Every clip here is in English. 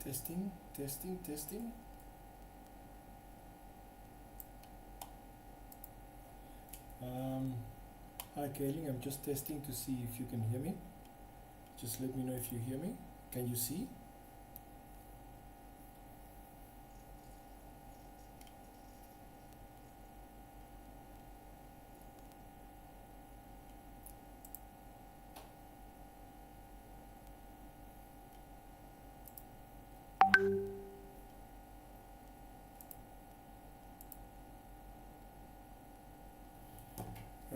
Testing, testing, testing. Hi Kayling, I'm just testing to see if you can hear me. Just let me know if you hear me. Can you see?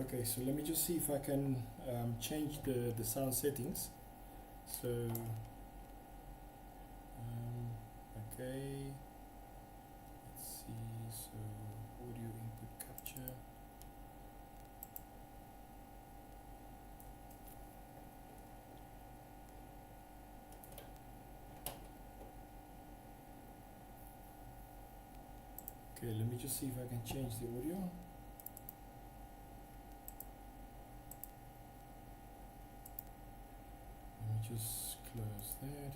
Okay, so let me just see if I can change the sound settings. So, okay, let's see, so audio input capture. Okay, let me just see if I can change the audio. Let me just close that.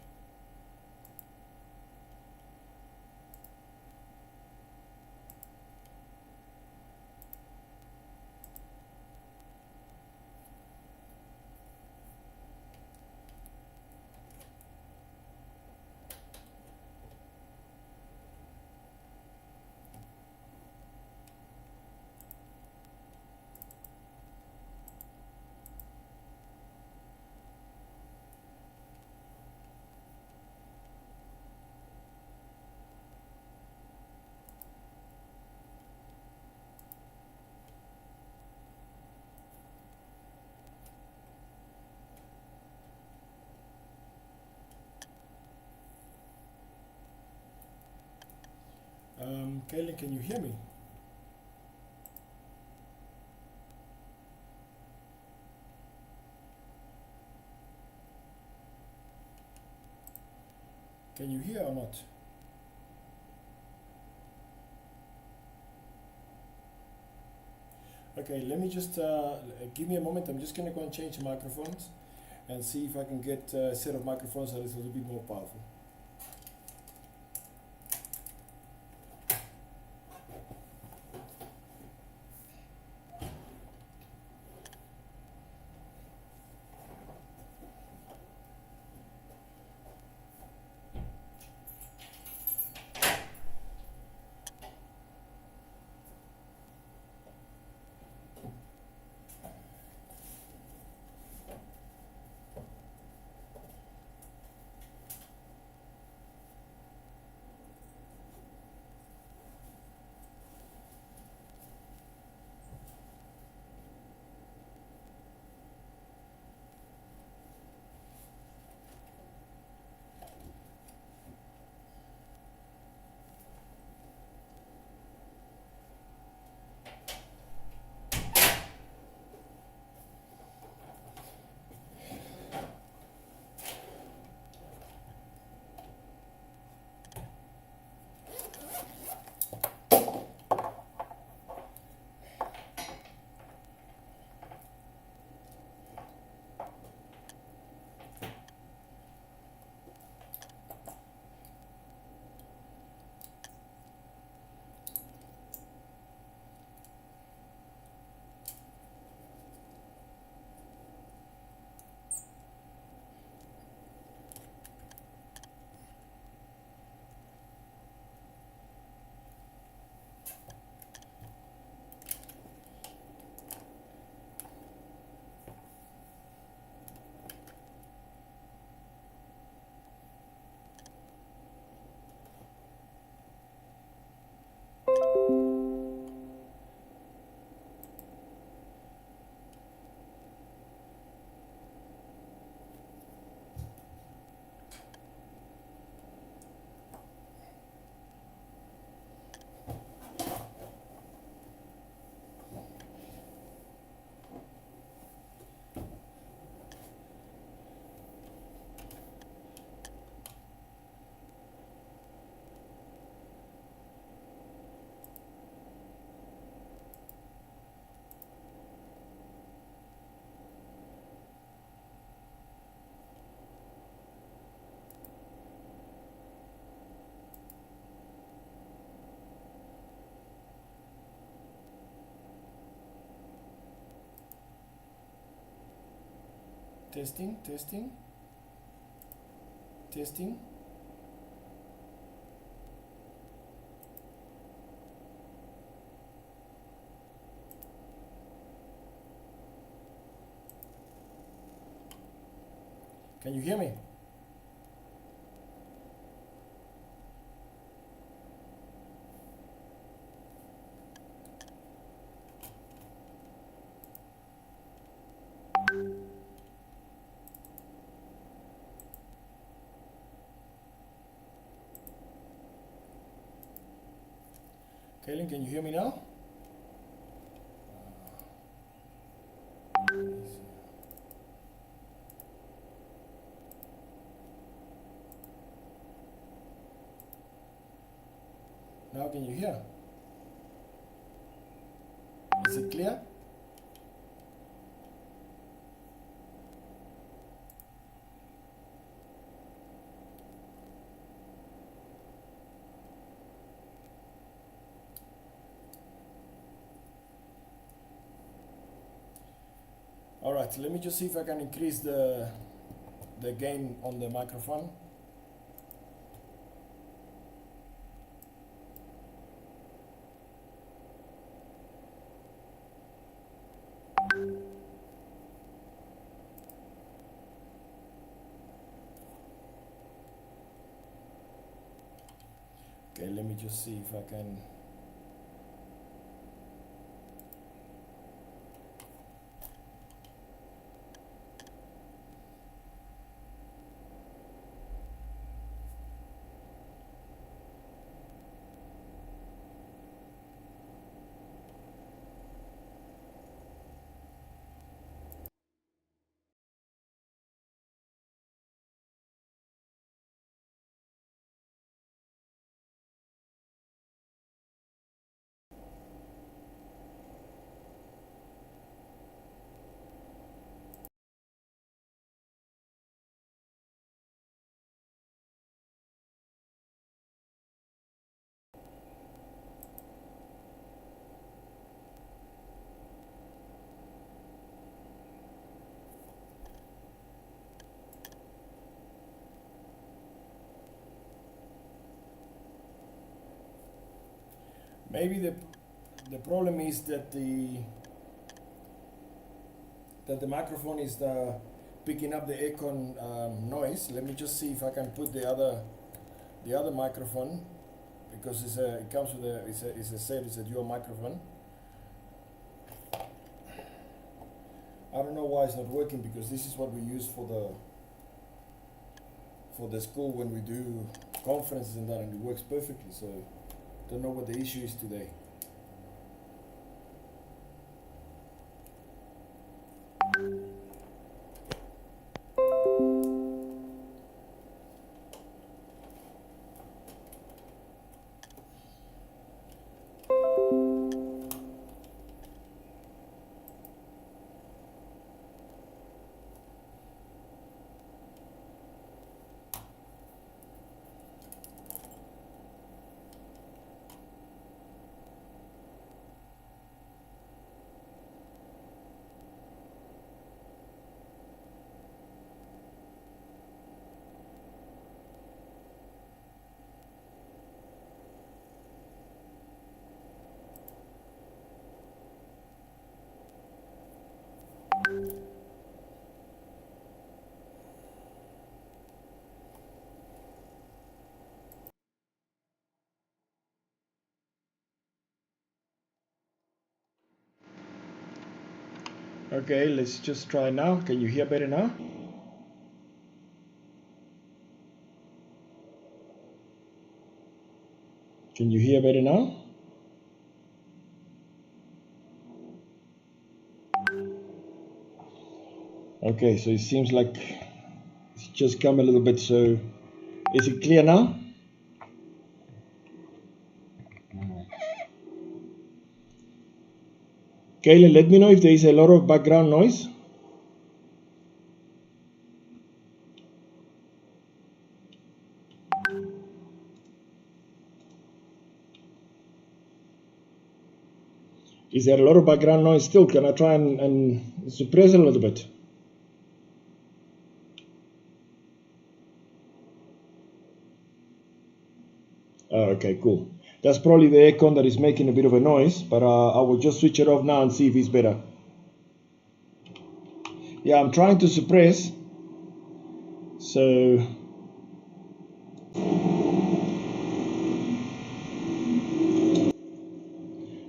Kaylin, can you hear me? Can you hear or not? Okay, let me just give me a moment. I'm just going to go and change the microphones and see if I can get a set of microphones that is a little bit more powerful. Testing, testing, testing. Can you hear me? Kaylin, can you hear me now? Now can you hear? Is it clear? All right, let me just see if I can increase the gain on the microphone. Okay, let me just see if I can. Maybe the problem is that the microphone is picking up the aircon noise. Let me just see if I can put the other microphone, because it comes with it's a dual microphone. I don't know why it's not working, because this is what we use for the school when we do conferences and that, and it works perfectly. So don't know what the issue is today. Okay, let's just try now. Can you hear better now? Can you hear better now? Okay, so it seems like it's just come a little bit. So is it clear now? Kayla, let me know if there is a lot of background noise. Is there a lot of background noise still? Can I try and suppress a little bit? Okay, cool. That's probably the aircon that is making a bit of a noise, but I will just switch it off now and see if it's better. Yeah, I'm trying to suppress, so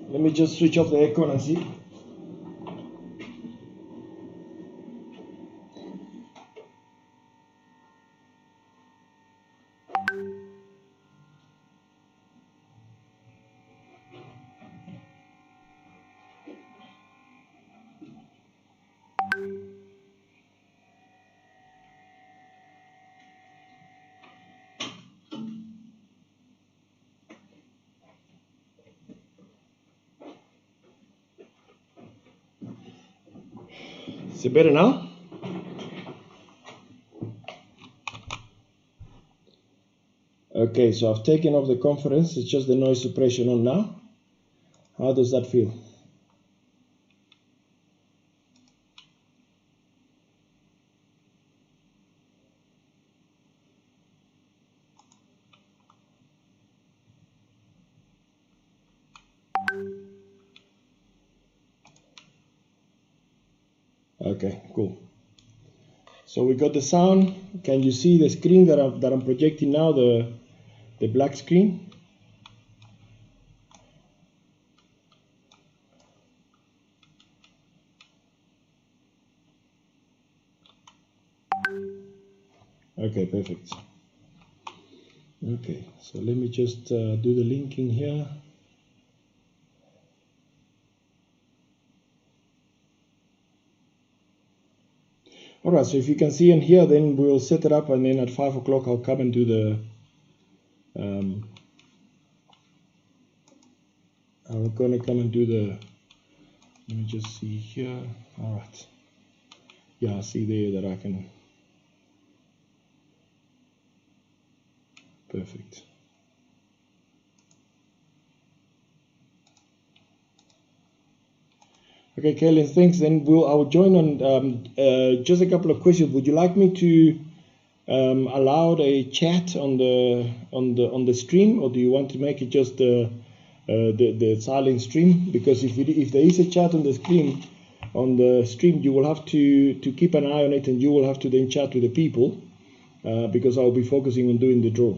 let me just switch off the aircon and see. Is it better now? Okay, so I've taken off the conference. It's just the noise suppression on now. How does that feel? Okay, cool. So we got the sound. Can you see the screen that I'm projecting now, the black screen? Okay, perfect. Okay, so let me just do the linking here. All right, so if you can see in here, then we'll set it up, and then at 5 o'clock I'll come and do the I'm gonna come and do the, let me just see here. All right, yeah, I see there that I can. Perfect. Okay, Kaylin, thanks. Then I will join on just a couple of questions. Would you like me to allow a chat on the stream, or do you want to make it just the silent stream? Because if there is a chat on the stream, you will have to keep an eye on it, and you will have to then chat with the people because I will be focusing on doing the draw.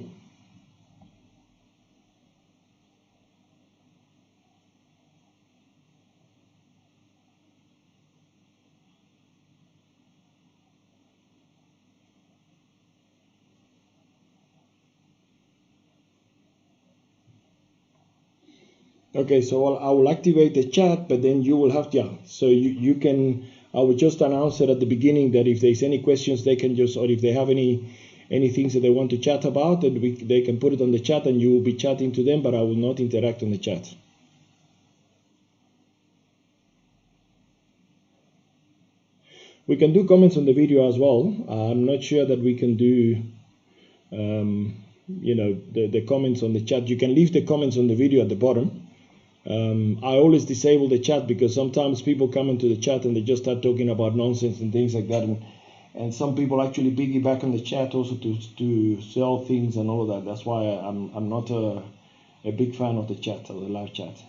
Okay, so I will activate the chat, but then you will have to, yeah, so you can, I will just announce it at the beginning that if there's any questions, they can just, or if they have any things that they want to chat about, and they can put it on the chat, and you will be chatting to them, but I will not interact on the chat. We can do comments on the video as well. I'm not sure that we can do, you know, the comments on the chat. You can leave the comments on the video at the bottom. I always disable the chat because sometimes people come into the chat and they just start talking about nonsense and things like that, and some people actually piggyback on the chat also to sell things and all of that. That's why I'm not a big fan of the chat, or the live chat.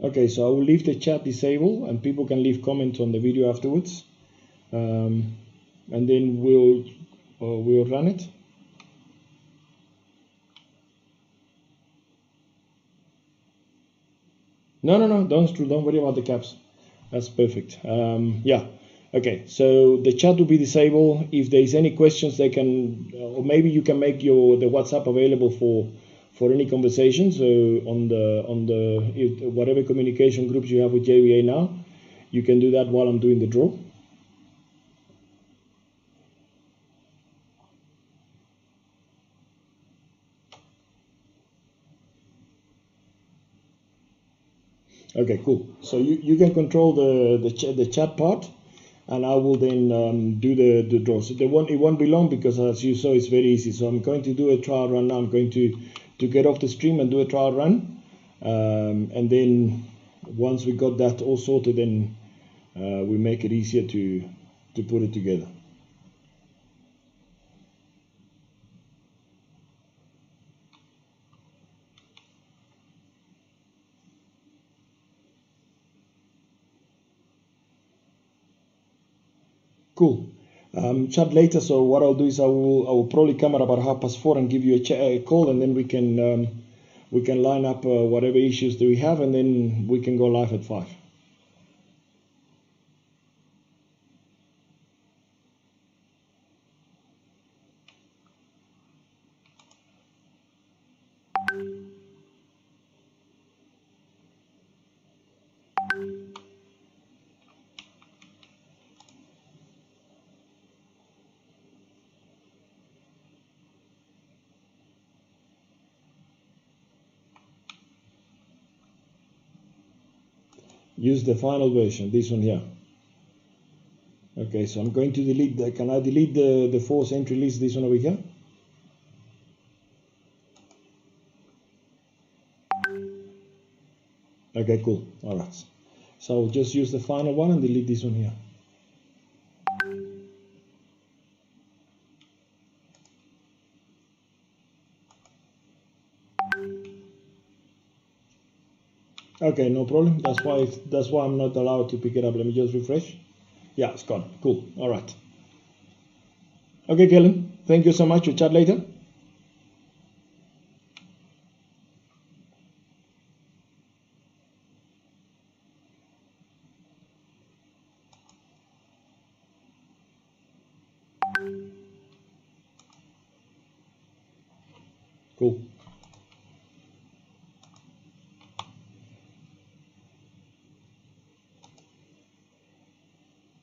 Okay, so I will leave the chat disabled, and people can leave comments on the video afterwards, and then we'll run it. No, don't worry about the caps. That's perfect. Yeah. Okay, so the chat will be disabled. If there is any questions, they can, or maybe you can make the WhatsApp available for any conversation. So on the whatever communication groups you have with JVA now, you can do that while I'm doing the draw. Okay, cool. So you can control the chat part, and I will then do the draw. So it won't be long, because as you saw, it's very easy. So I'm going to do a trial run now. I'm going to get off the stream and do a trial run, and then once we got that all sorted, then we make it easier to put it together. Cool. Chat later. So what I'll do is I will probably come at about 4:30 and give you a call, and then we can line up whatever issues that we have, and then we can go live at 5. Use the final version, this one here. Okay, so I'm going to delete can I delete the force entry list, this one over here? Okay, cool. All right. So I'll just use the final one and delete this one here. Okay, no problem. That's why I'm not allowed to pick it up. Let me just refresh. Yeah, it's gone. Cool. All right. Okay, Kellen. Thank you so much. We'll chat later. Cool.